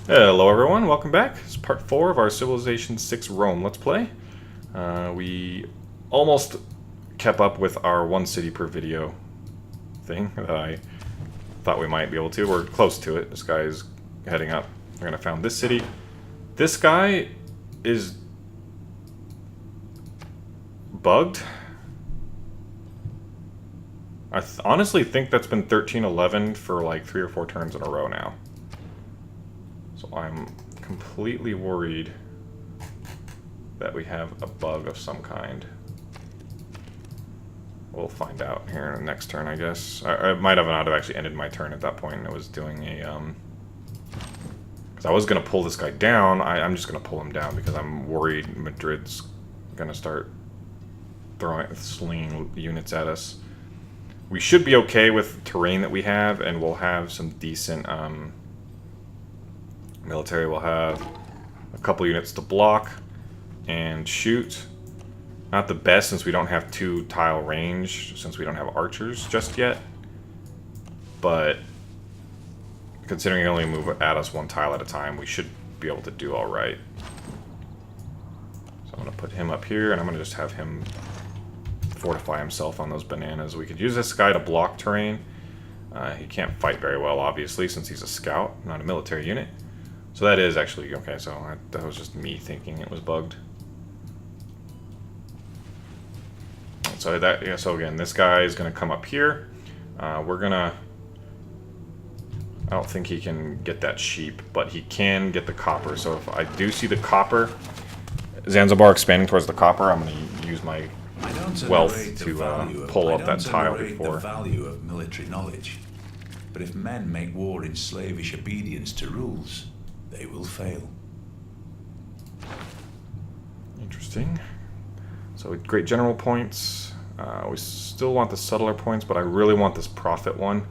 Hello everyone, welcome back. It's part 4 of our Civilization 6 Rome Let's Play. We almost kept up with our one city per video thing that I thought we might be able to. We're close to it. This guy is heading up. We're gonna found this city. This guy is bugged. I honestly think that's been 1311 for like 3 or 4 turns in a row now. So I'm completely worried that we have a bug of some kind. We'll find out here in the next turn, I guess. I might have not have actually ended my turn at that point, and I was doing a because I was gonna pull this guy down. I'm just gonna pull him down because I'm worried Madrid's gonna start slinging units at us. We should be okay with the terrain that we have, and we'll have some decent military. Will have a couple units to block and shoot. Not the best since we don't have 2 tile range, since we don't have archers just yet. But considering they only move at us 1 tile at a time, we should be able to do alright. So I'm going to put him up here, and I'm going to just have him fortify himself on those bananas. We could use this guy to block terrain. He can't fight very well, obviously, since he's a scout, not a military unit. So that is actually, okay, so that was just me thinking it was bugged. So that, yeah, so again, this guy is going to come up here. We're going to, I don't think he can get that sheep, but he can get the copper. So if I do see the copper, Zanzibar expanding towards the copper, I'm going to use my wealth to pull up that tile before. The value of military knowledge. But if men make war in slavish obedience to rules, they will fail. Interesting. So great general points. We still want the settler points, but I really want this profit one.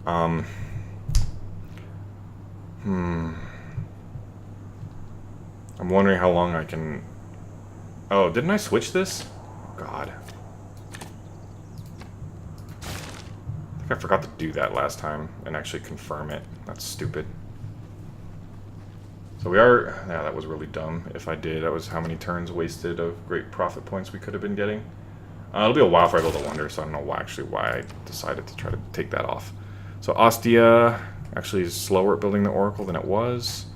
I'm wondering how long I can... Oh, didn't I switch this? Oh, God. I think I forgot to do that last time and actually confirm it. That's stupid. So we are... Yeah, that was really dumb. If I did, that was how many turns wasted of great profit points we could have been getting. It'll be a while before I build a wonder, so I don't know why I decided to try to take that off. So Ostia actually is slower at building the oracle than it was.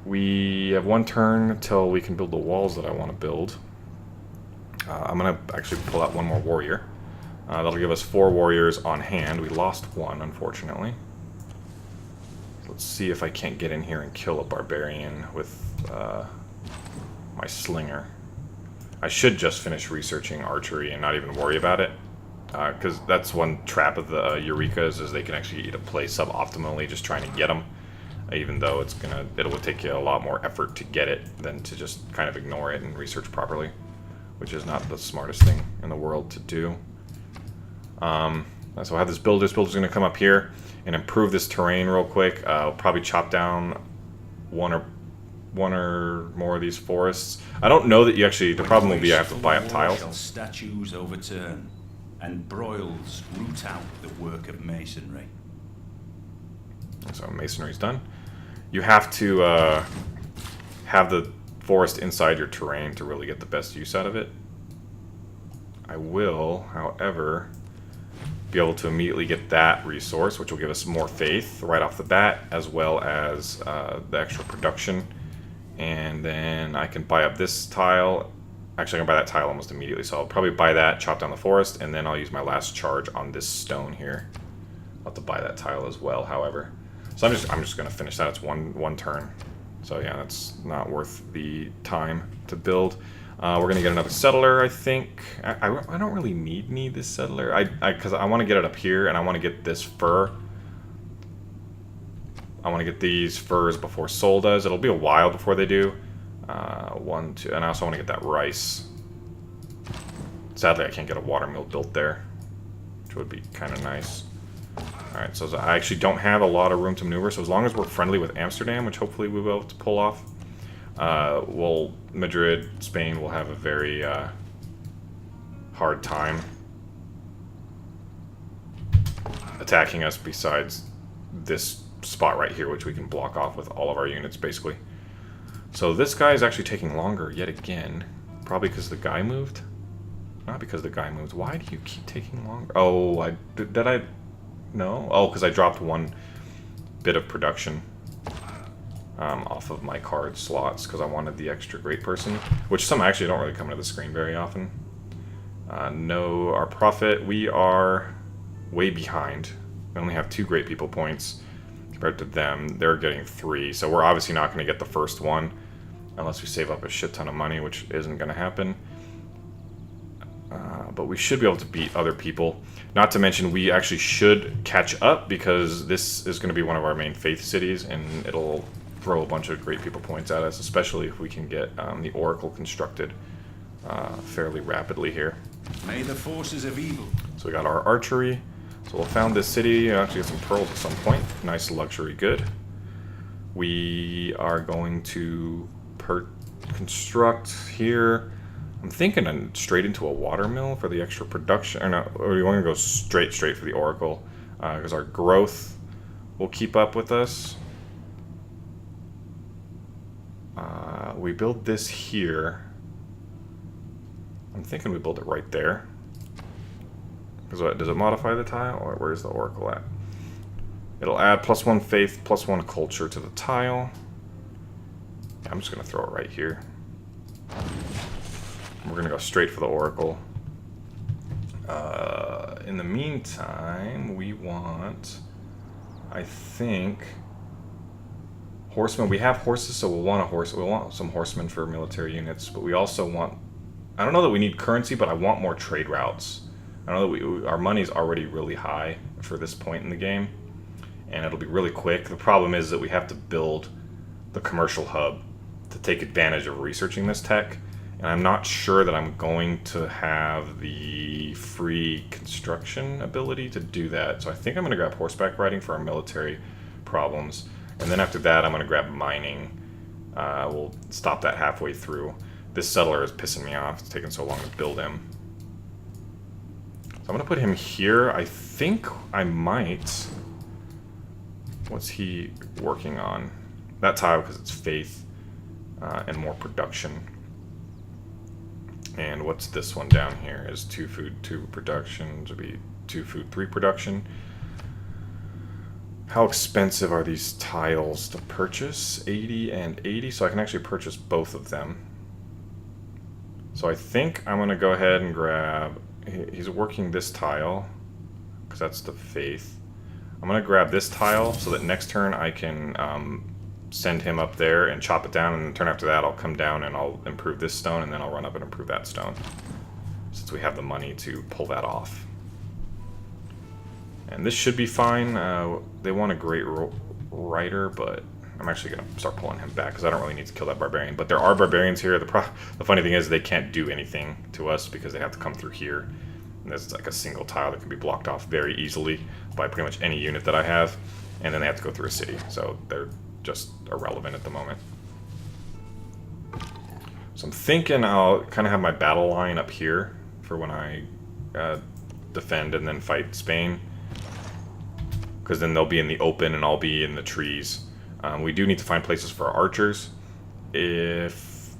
We have 1 turn until we can build the walls that I want to build. I'm going to actually pull out 1 more warrior. That'll give us 4 warriors on hand. We lost 1, unfortunately. Let's see if I can't get in here and kill a barbarian with my slinger. I should just finish researching archery and not even worry about it. Because that's one trap of the Eureka's, is they can actually play suboptimally just trying to get them. Even though it will take you a lot more effort to get it than to just kind of ignore it and research properly. Which is not the smartest thing in the world to do. So I have this builder. This builder's going to come up here and improve this terrain real quick. I'll probably chop down one or more of these forests. I don't know that you actually... The problem will be I have to buy up tiles. Statues overturn, and broils root out the work of masonry. So masonry's done. You have to have the forest inside your terrain to really get the best use out of it. I will, however, be able to immediately get that resource, which will give us more faith right off the bat, as well as the extra production. And then I can buy up this tile. Actually, I can buy that tile almost immediately, so I'll probably buy that, chop down the forest, and then I'll use my last charge on this stone here. I'll have to buy that tile as well, however. So I'm just going to finish that. It's one turn. So yeah, that's not worth the time to build. We're going to get another settler, I think. I don't really need this settler. Because I want to get it up here, and I want to get this fur. I want to get these furs before Sol does. It'll be a while before they do. 1, 2, and I also want to get that rice. Sadly, I can't get a watermill built there, which would be kind of nice. Alright, so I actually don't have a lot of room to maneuver, so as long as we're friendly with Amsterdam, which hopefully we will be able to pull off, Madrid, Spain will have a very hard time attacking us besides this spot right here, which we can block off with all of our units, basically. So this guy is actually taking longer yet again. Probably because the guy moved? Not because the guy moved. Why do you keep taking longer? Oh, did I... No? Oh, because I dropped one bit of production off of my card slots because I wanted the extra great person, which some actually don't really come into the screen very often. No, our profit, we are way behind. We only have 2 great people points compared to them. They're getting 3, so we're obviously not going to get the first one unless we save up a shit ton of money, which isn't going to happen. But we should be able to beat other people. Not to mention, we actually should catch up because this is going to be one of our main faith cities, and it'll throw a bunch of great people points at us, especially if we can get the Oracle constructed fairly rapidly here. May the forces of evil. So we got our archery. So we'll found this city. Actually get some pearls at some point. Nice luxury good. We are going to construct here. I'm thinking straight into a watermill for the extra production. Or no, or we want to go straight for the Oracle because our growth will keep up with us. We build this here. I'm thinking we build it right there. Because what, does it modify the tile? Or where's the Oracle at? It'll add +1 faith, +1 culture to the tile. Yeah, I'm just going to throw it right here. We're going to go straight for the Oracle. In the meantime, we want, I think, horsemen. We have horses, so we'll want a horse. We'll want some horsemen for military units, but we also want, I don't know that we need currency, but I want more trade routes. I know that our money's already really high for this point in the game, and it'll be really quick. The problem is that we have to build the commercial hub to take advantage of researching this tech, and I'm not sure that I'm going to have the free construction ability to do that. So I think I'm going to grab horseback riding for our military problems, and then after that I'm going to grab mining. We'll stop that halfway through. This settler is pissing me off. It's taking so long to build him. So I'm going to put him here. I think I might... What's he working on? That tile because it's faith and more production. And what's this one down here? Is 2 food, 2 production. To be 2 food, 3 production. How expensive are these tiles to purchase? 80 and 80. So I can actually purchase both of them. So I think I'm going to go ahead and grab... He's working this tile because that's the faith. I'm going to grab this tile so that next turn I can send him up there and chop it down, and the turn after that I'll come down and I'll improve this stone, and then I'll run up and improve that stone since we have the money to pull that off. And this should be fine. They want a great rider, but I'm actually going to start pulling him back because I don't really need to kill that barbarian. But there are barbarians here. The funny thing is they can't do anything to us because they have to come through here. And there's like a single tile that can be blocked off very easily by pretty much any unit that I have. And then they have to go through a city. So they're just irrelevant at the moment. So I'm thinking I'll kind of have my battle line up here for when I defend and then fight Spain. Because then they'll be in the open and I'll be in the trees. We do need to find places for our archers. If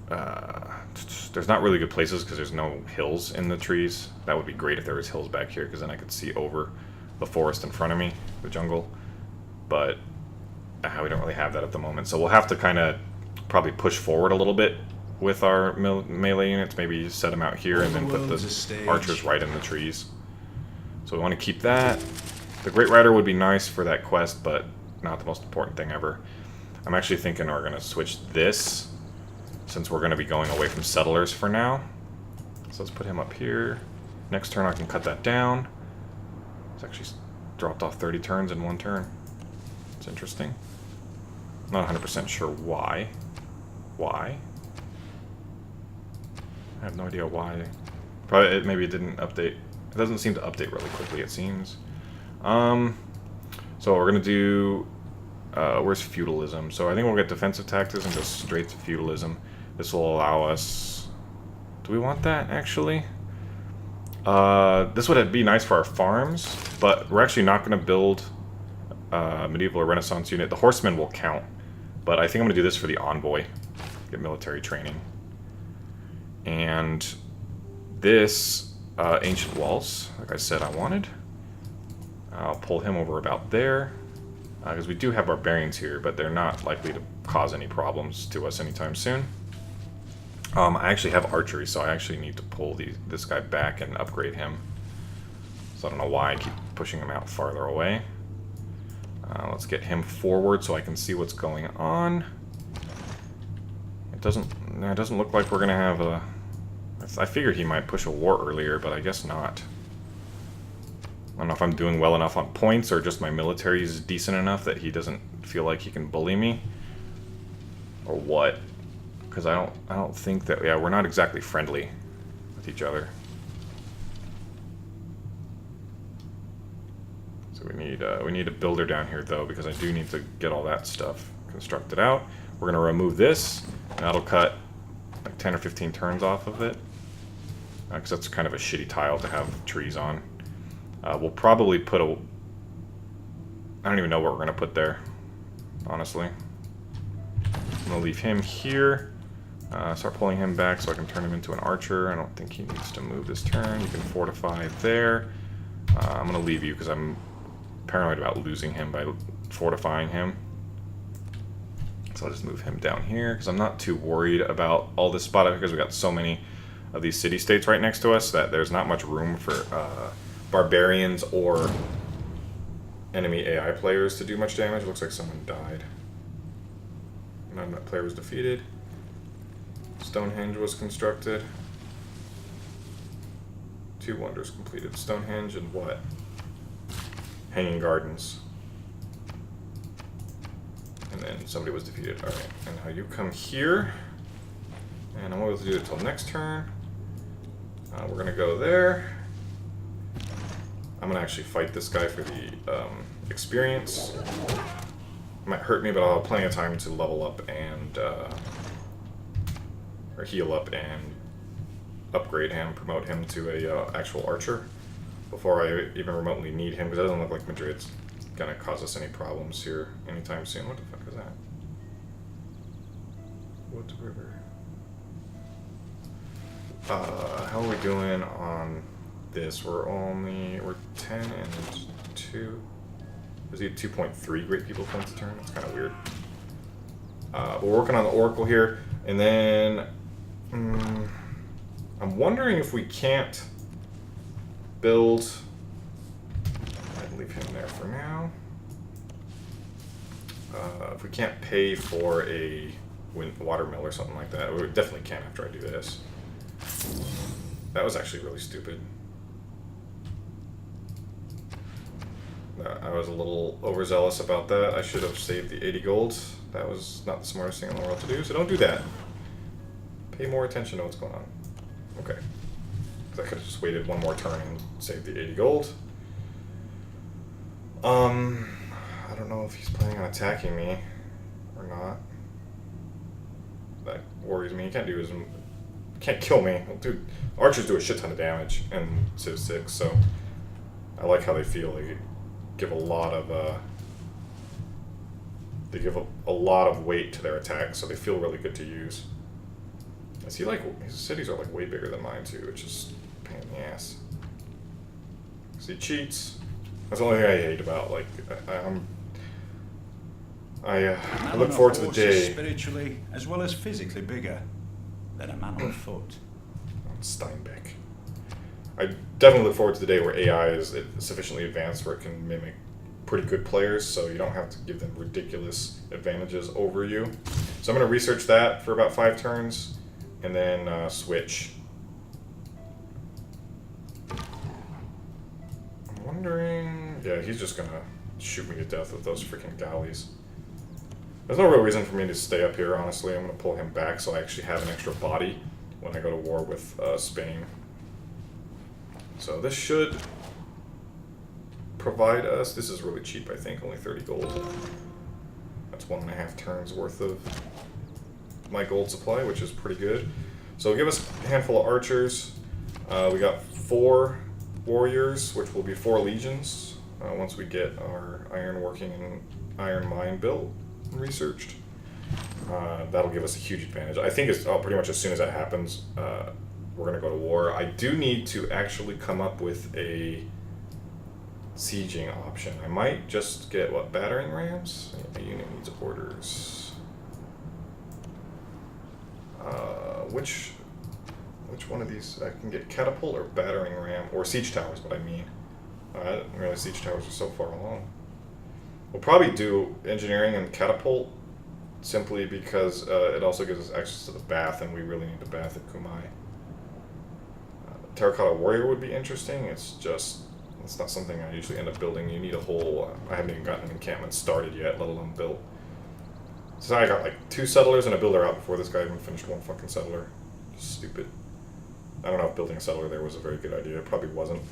there's not really good places because there's no hills in the trees. That would be great if there was hills back here because then I could see over the forest in front of me, the jungle. But we don't really have that at the moment. So we'll have to kind of probably push forward a little bit with our melee units. Maybe set them out here and then put the archers right in the trees. So we want to keep that. The Great Rider would be nice for that quest, but not the most important thing ever. I'm actually thinking we're going to switch this since we're going to be going away from settlers for now. So let's put him up here. Next turn I can cut that down. It's actually dropped off 30 turns in 1 turn. It's interesting. Not 100% sure why. Why? I have no idea why. Probably maybe it didn't update. It doesn't seem to update really quickly, it seems. So we're going to do... where's feudalism? So I think we'll get defensive tactics and go straight to feudalism. This will allow us... Do we want that, actually? This would be nice for our farms, but we're actually not going to build medieval or Renaissance unit. The horsemen will count, but I think I'm going to do this for the envoy. Get military training. And this ancient walls, like I said I wanted. I'll pull him over about there. Because we do have barbarians here, but they're not likely to cause any problems to us anytime soon. I actually have archery, so I actually need to pull this guy back and upgrade him. So I don't know why I keep pushing him out farther away. Let's get him forward so I can see what's going on. It doesn't look like we're gonna have a... I figured he might push a war earlier, but I guess not. I don't know if I'm doing well enough on points or just my military is decent enough that he doesn't feel like he can bully me, or what. Because I don't think that, yeah, we're not exactly friendly with each other. So we need a builder down here though, because I do need to get all that stuff constructed out. We're gonna remove this, and that'll cut like 10 or 15 turns off of it, because that's kind of a shitty tile to have trees on. We'll probably put a... I don't even know what we're going to put there, honestly. I'm going to leave him here. Start pulling him back so I can turn him into an archer. I don't think he needs to move this turn. You can fortify there. I'm going to leave you because I'm paranoid about losing him by fortifying him. So I'll just move him down here because I'm not too worried about all this spot because we got so many of these city-states right next to us that there's not much room for... barbarians or enemy AI players to do much damage. Looks like someone died. None of that player was defeated. Stonehenge was constructed. 2 wonders completed. Stonehenge and what? Hanging Gardens. And then somebody was defeated. Alright, and now you come here. And I'm going to do it till next turn. We're going to go there. I'm going to actually fight this guy for the experience. It might hurt me, but I'll have plenty of time to level up and... or heal up and upgrade him, promote him to a actual archer before I even remotely need him, because it doesn't look like Madrid's going to cause us any problems here anytime soon. What the fuck is that? Woods River. How are we doing on... this? We're 10 and 2. Was he 2.3 great people points a turn? That's kind of weird. But we're working on the Oracle here, and then I'm wondering if we can't build. I'd leave him there for now. If we can't pay for a water mill or something like that, we definitely can after I do this. That was actually really stupid. I was a little overzealous about that. I should have saved the 80 gold. That was not the smartest thing in the world to do, so don't do that. Pay more attention to what's going on. Okay. Because I could have just waited one more turn and saved the 80 gold. I don't know if he's planning on attacking me or not. That worries me. He can't do his... can't kill me. Dude, archers do a shit ton of damage in Civ 6, so I like how they feel. They give a lot of a lot of weight to their attacks, so they feel really good to use. I see, like, his cities are like way bigger than mine too, which is a pain in the ass. See, cheats. That's the only thing I hate about, like, I look forward to the day. Spiritually as well as physically bigger than a man on foot. Steinbeck. I definitely look forward to the day where AI is sufficiently advanced where it can mimic pretty good players, so you don't have to give them ridiculous advantages over you. So I'm going to research that for about 5 turns, and then switch. I'm wondering... yeah, he's just going to shoot me to death with those freaking galleys. There's no real reason for me to stay up here, honestly. I'm going to pull him back so I actually have an extra body when I go to war with Spain. So this should provide us... this is really cheap, I think. Only 30 gold. That's 1.5 turns worth of my gold supply, which is pretty good. So give us a handful of archers. We got 4 warriors, which will be 4 legions. once we get our iron working and iron mine built and researched. That'll give us a huge advantage. I think it's pretty much as soon as that happens, we're going to go to war. I do need to actually come up with a sieging option. I might just get, what, battering rams? A unit needs orders. Which one of these? I can get catapult or battering ram, or siege towers, what I mean. I didn't realize siege towers are so far along. We'll probably do engineering and catapult, simply because it also gives us access to the bath, and we really need the bath at Kumai. Terracotta warrior would be interesting. It's not something I usually end up building. You need a whole, I haven't even gotten an encampment started yet, let alone built. So I got like 2 settlers and a builder out before this guy even finished 1 fucking settler. Stupid. I don't know if building a settler there was a very good idea. It probably wasn't.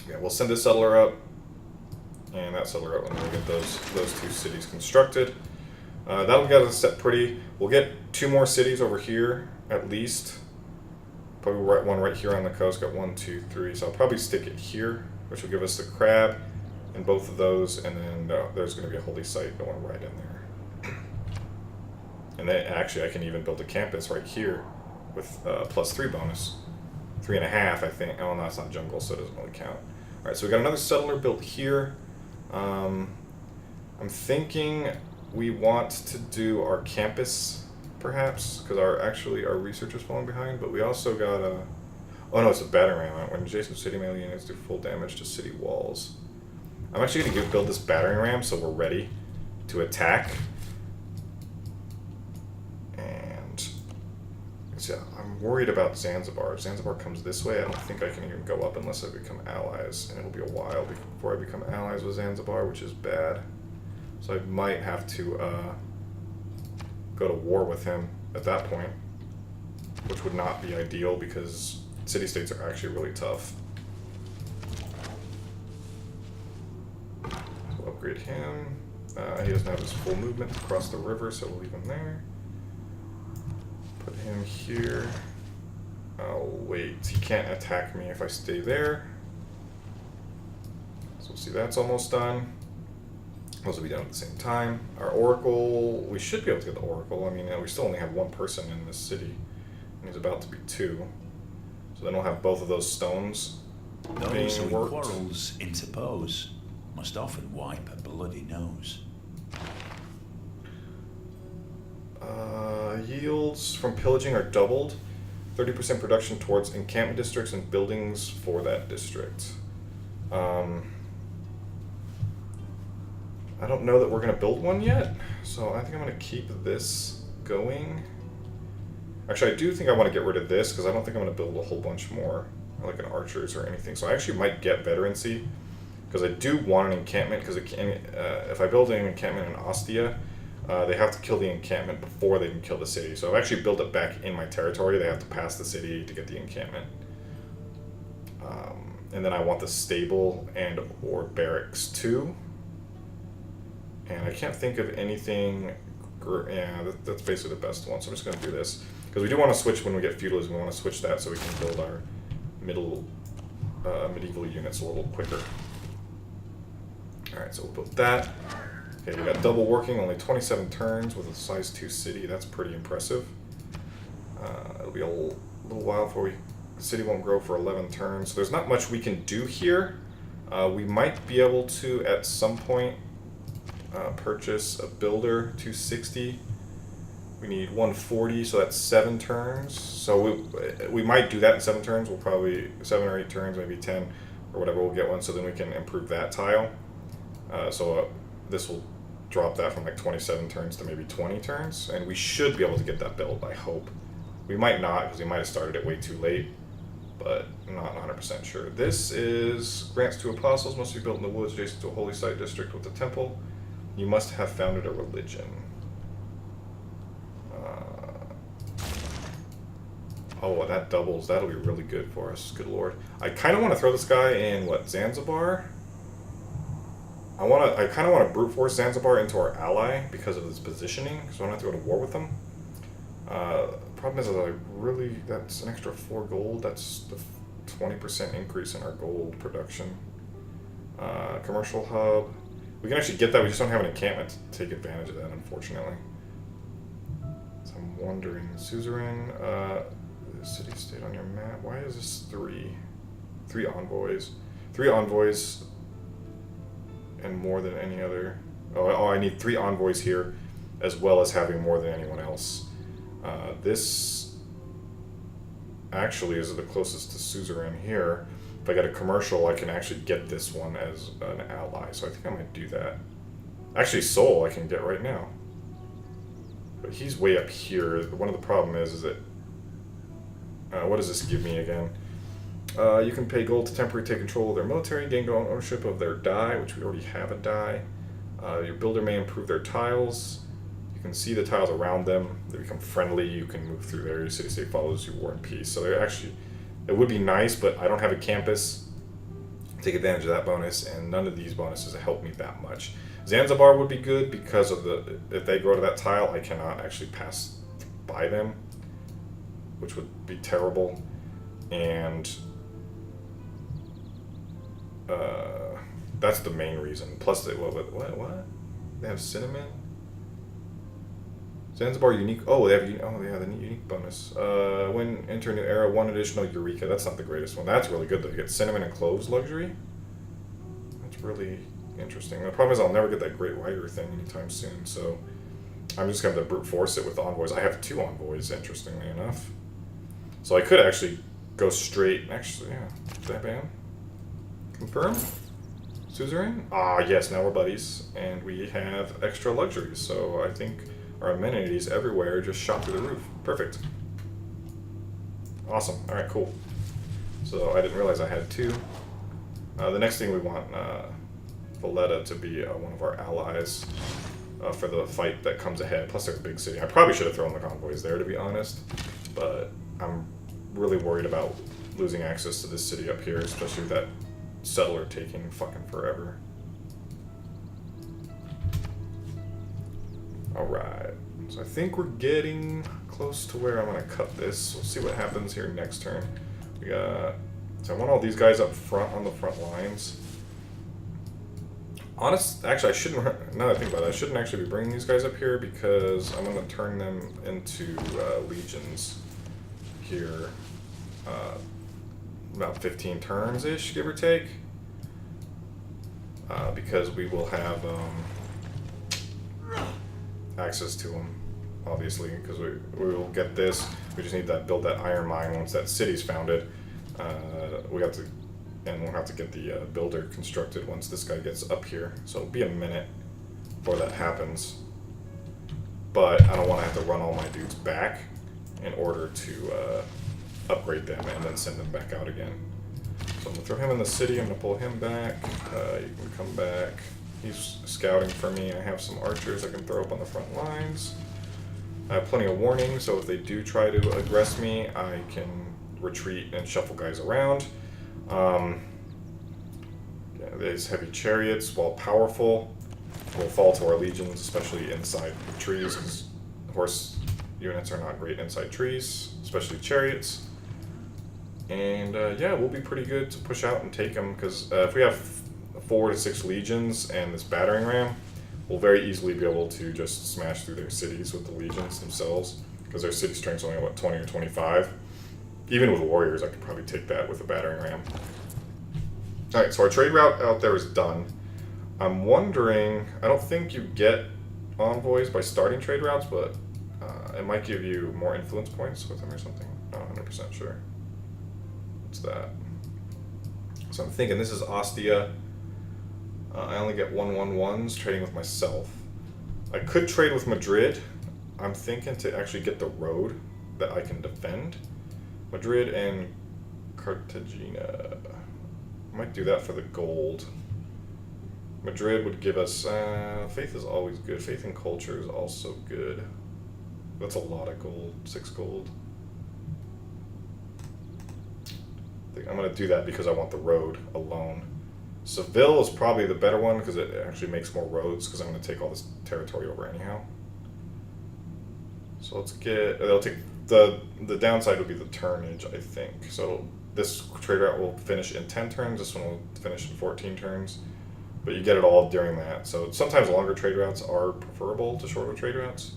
Yeah, we'll send this settler up and that settler up, and we'll get those 2 cities constructed. That'll get us set pretty. We'll get 2 more cities over here at least. Probably one right here on the coast. Got 1, 2, 3. So I'll probably stick it here, which will give us the crab in both of those, and then there's going to be a holy site going right in there. And then actually I can even build a campus right here with +3 bonus. 3.5, I think. Oh no, it's not jungle, so it doesn't really count. Alright, so we got another settler built here. I'm thinking we want to do our campus, perhaps, because our research is falling behind, but we also got a... Oh no, it's a battering ram. When adjacent city melee units do full damage to city walls. I'm actually going to build this battering ram so we're ready to attack. And yeah, I'm worried about Zanzibar. If Zanzibar comes this way, I don't think I can even go up unless I become allies, and it'll be a while before I become allies with Zanzibar, which is bad. So I might have to go to war with him at that point, which would not be ideal because city-states are actually really tough. So we'll upgrade him. He doesn't have his full movement to cross the river, so we'll leave him there. Put him here. Oh, wait. He can't attack me if I stay there. So we'll see, that's almost done. Those will be done at the same time. Our Oracle, we should be able to get the Oracle. I mean, we still only have 1 person in this city, and he's about to be 2. So then we'll have both of those stones Those who being in worked. quarrels interpose must often wipe a bloody nose. Yields from pillaging are doubled. 30% production towards encampment districts and buildings for that district. I don't know that we're going to build one yet, so I think I'm going to keep this going. Actually, I do think I want to get rid of this, because I don't think I'm going to build a whole bunch more, like an archers or anything. So I actually might get veterancy, because I do want an encampment, because if I build an encampment in Ostia, they have to kill the encampment before they can kill the city. So I've actually built it back in my territory. They have to pass the city to get the encampment. And then I want the stable and or barracks too. And I can't think of anything. Yeah, that's basically the best one. So I'm just going to do this. Because we do want to switch when we get feudalism. We want to switch that so we can build our medieval units a little quicker. Alright, so we'll build that. Okay, we got double working, only 27 turns with a size 2 city. That's pretty impressive. It'll be a little while before the city won't grow for 11 turns. So there's not much we can do here. We might be able to, at some point, purchase a builder, 260. We need 140, so that's 7 turns. So we might do that in 7 turns. We'll probably 7 or 8 turns, maybe 10 or whatever. We'll get one, so then we can improve that tile. This will drop that from like 27 turns to maybe 20 turns, and we should be able to get that built. I hope. We might not, because we might have started it way too late, but I'm not 100% sure. This is grants to apostles must be built in the woods adjacent to a holy site district with a temple. You must have founded a religion. Oh, that doubles. That'll be really good for us. Good lord. I kind of want to throw this guy in, what, Zanzibar? I kind of want to brute force Zanzibar into our ally because of his positioning, so I don't have to go to war with them. Problem is, that's an extra 4 gold. That's the 20% increase in our gold production. Commercial hub. We can actually get that, we just don't have an encampment to take advantage of that, unfortunately. So I'm wondering, suzerain, city-state on your map, why is this 3? 3 envoys. 3 envoys and more than any other. Oh, I need 3 envoys here, as well as having more than anyone else. This actually is the closest to suzerain here. If I get a commercial, I can actually get this one as an ally, so I think I might do that. Actually, Seoul I can get right now. But he's way up here. One of the problem is that... what does this give me again? You can pay gold to temporarily take control of their military, gain ownership of their die, which we already have a die. Your builder may improve their tiles. You can see the tiles around them. They become friendly. You can move through there. Your city-state follows you, war and peace. So they're actually... It would be nice, but I don't have a campus. Take advantage of that bonus, and none of these bonuses help me that much. Zanzibar would be good because of the... If they grow to that tile, I cannot actually pass by them, which would be terrible. And... that's the main reason. Plus, what? They have cinnamon? Zanzibar unique. Oh, they have the unique bonus. When enter a new era, 1 additional Eureka. That's not the greatest one. That's really good though. You get cinnamon and cloves luxury. That's really interesting. The problem is I'll never get that great writer thing anytime soon. So I'm just going to brute force it with the envoys. I have 2 envoys, interestingly enough. So I could actually go straight. Actually, yeah. Bam. Confirm. Suzerain. Ah, yes. Now we're buddies, and we have extra luxuries. So I think. Our amenities everywhere just shot through the roof. Perfect. Awesome. Alright, cool. So I didn't realize I had 2. The next thing we want Valletta to be one of our allies for the fight that comes ahead. Plus they're a big city. I probably should have thrown the convoys there, to be honest. But I'm really worried about losing access to this city up here, especially with that settler taking fucking forever. Alright, so I think we're getting close to where I'm going to cut this. We'll see what happens here next turn. We got... So I want all these guys up front on the front lines. Actually I shouldn't, now that I think about it, I shouldn't actually be bringing these guys up here because I'm going to turn them into legions here. About 15 turns-ish, give or take. Because we will have... access to them, obviously, because we will get this. We just need to build that iron mine once that city's founded. We'll have to get the builder constructed once this guy gets up here. So it'll be a minute before that happens. But I don't want to have to run all my dudes back in order to upgrade them and then send them back out again. So I'm gonna throw him in the city. I'm gonna pull him back. You can come back. He's scouting for me. I have some archers I can throw up on the front lines. I have plenty of warning, so if they do try to aggress me, I can retreat and shuffle guys around. These heavy chariots, while powerful, will fall to our legions, especially inside trees, because horse units are not great inside trees, especially chariots. And yeah, we'll be pretty good to push out and take them, because if we have 4 to 6 legions and this battering ram, we'll very easily be able to just smash through their cities with the legions themselves, because their city strength's only, what, 20 or 25? Even with warriors, I could probably take that with a battering ram. Alright, so our trade route out there is done. I'm wondering, I don't think you get envoys by starting trade routes, but it might give you more influence points with them or something. Not 100% sure. What's that? So I'm thinking this is Ostia. I only get 1/1/1s trading with myself. I could trade with Madrid. I'm thinking to actually get the road that I can defend. Madrid and Cartagena. I might do that for the gold. Madrid would give us... faith is always good. Faith and culture is also good. That's a lot of gold. 6 gold. I think I'm going to do that because I want the road alone. Seville is probably the better one because it actually makes more roads, because I'm going to take all this territory over anyhow. So let's get... They'll take... The downside would be the turnage, I think. So this trade route will finish in 10 turns. This one will finish in 14 turns. But you get it all during that. So sometimes longer trade routes are preferable to shorter trade routes.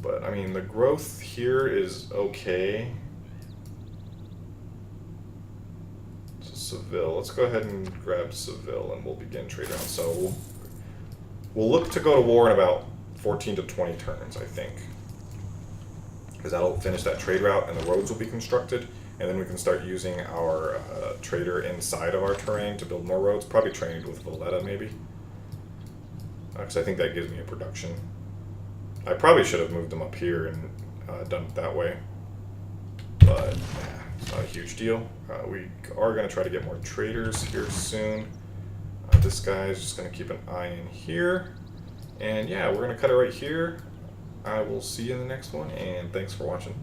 But I mean, the growth here is okay. So Seville, let's go ahead and grab Seville and we'll begin trade route. So we'll look to go to war in about 14 to 20 turns, I think. Because that'll finish that trade route and the roads will be constructed. And then we can start using our trader inside of our terrain to build more roads. Probably trained with Valletta, maybe. Because I think that gives me a production. I probably should have moved them up here and done it that way. But yeah, it's not a huge deal. We are going to try to get more traders here soon. This guy's just going to keep an eye in here. And yeah, we're going to cut it right here. I will see you in the next one, and thanks for watching.